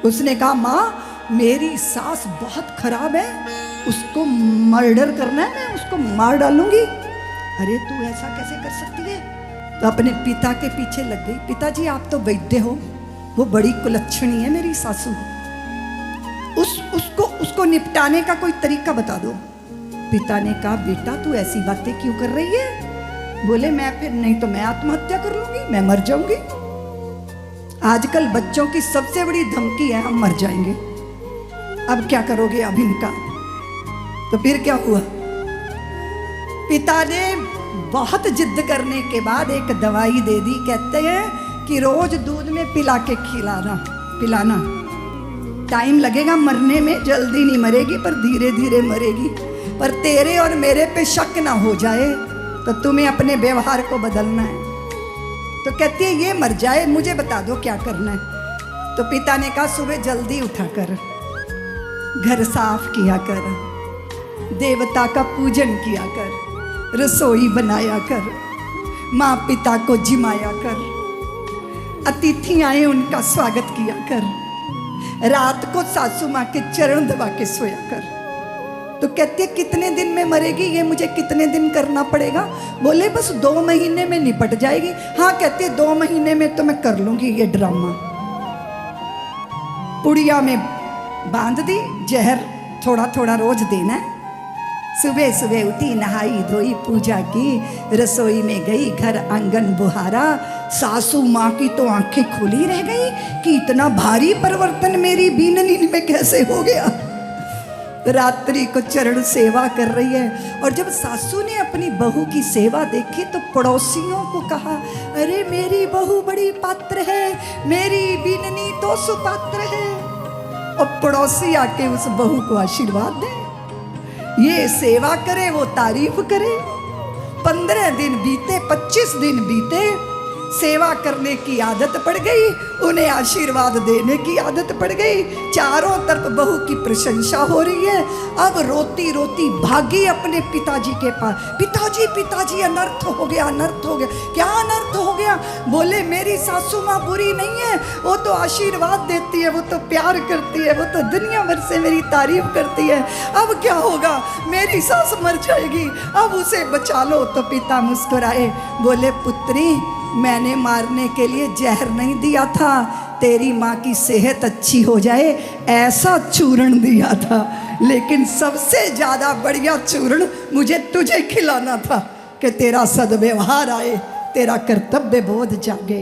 उसने कहा माँ मेरी सास बहुत खराब है, उसको मर्डर करना है, मैं उसको मार डालूंगी। अरे तू ऐसा कैसे कर सकती है? तो अपने पिता के पीछे लग गई। पिताजी आप तो वैद्य हो, वो बड़ी कुलच्छणी है मेरी सासू, उसको निपटाने का कोई तरीका बता दो। पिता ने कहा बेटा तू ऐसी बातें क्यों कर रही है? बोले मैं फिर नहीं तो मैं आत्महत्या कर लूंगी, मैं मर जाऊंगी। आजकल बच्चों की सबसे बड़ी धमकी है हम मर जाएंगे। अब क्या करोगे अब इनका? तो फिर क्या हुआ? पिता ने बहुत जिद करने के बाद एक दवाई दे दी। कहते हैं कि रोज दूध में पिला के पिलाना। टाइम लगेगा मरने में, जल्दी नहीं मरेगी पर धीरे धीरे मरेगी। पर तेरे और मेरे पे शक ना हो जाए तो तुम्हें अपने व्यवहार को बदलना है। तो कहती है ये मर जाए, मुझे बता दो क्या करना है। तो पिता ने कहा सुबह जल्दी उठा कर घर साफ किया कर, देवता का पूजन किया कर, रसोई बनाया कर, माँ पिता को जिमाया कर, अतिथि आए उनका स्वागत किया कर, रात को सासू माँ के चरण दबा के सोया कर। तो कहती है कितने दिन में मरेगी ये, मुझे कितने दिन करना पड़ेगा? बोले बस 2 महीने में निपट जाएगी। हाँ कहती है 2 महीने में तो मैं कर लूंगी ये ड्रामा। पुड़िया में बांध दी, जहर थोड़ा थोड़ा रोज देना है। सुबह सुबह उठी, नहाई धोई, पूजा की, रसोई में गई, घर आंगन बुहारा। सासू माँ की तो आंखें खुली रह गई कि इतना भारी परिवर्तन मेरी बीननी में कैसे हो गया। रात्रि को चरण सेवा कर रही है। और जब सासू ने अपनी बहू की सेवा देखी तो पड़ोसियों को कहा अरे मेरी बहू बड़ी पात्र है, मेरी बीननी तो सुपात्र है। और पड़ोसी आके उस बहू को आशीर्वाद दे, ये सेवा करे वो तारीफ करे। 15 दिन बीते, 25 दिन बीते, सेवा करने की आदत पड़ गई, उन्हें आशीर्वाद देने की आदत पड़ गई। चारों तरफ बहू की प्रशंसा हो रही है। अब रोती रोती भागी अपने पिताजी के पास। पिताजी पिताजी अनर्थ हो गया, अनर्थ हो गया। क्या अनर्थ हो गया? बोले मेरी सासू माँ बुरी नहीं है, वो तो आशीर्वाद देती है, वो तो प्यार करती है, वो तो दुनिया भर से मेरी तारीफ करती है। अब क्या होगा? मेरी सास मर जाएगी, अब उसे बचा लो। तो पिता मुस्कुराए, बोले पुत्री मैंने मारने के लिए जहर नहीं दिया था, तेरी माँ की सेहत अच्छी हो जाए ऐसा चूर्ण दिया था। लेकिन सबसे ज़्यादा बढ़िया चूर्ण मुझे तुझे खिलाना था कि तेरा सद्व्यवहार आए, तेरा कर्तव्य बोध जागे।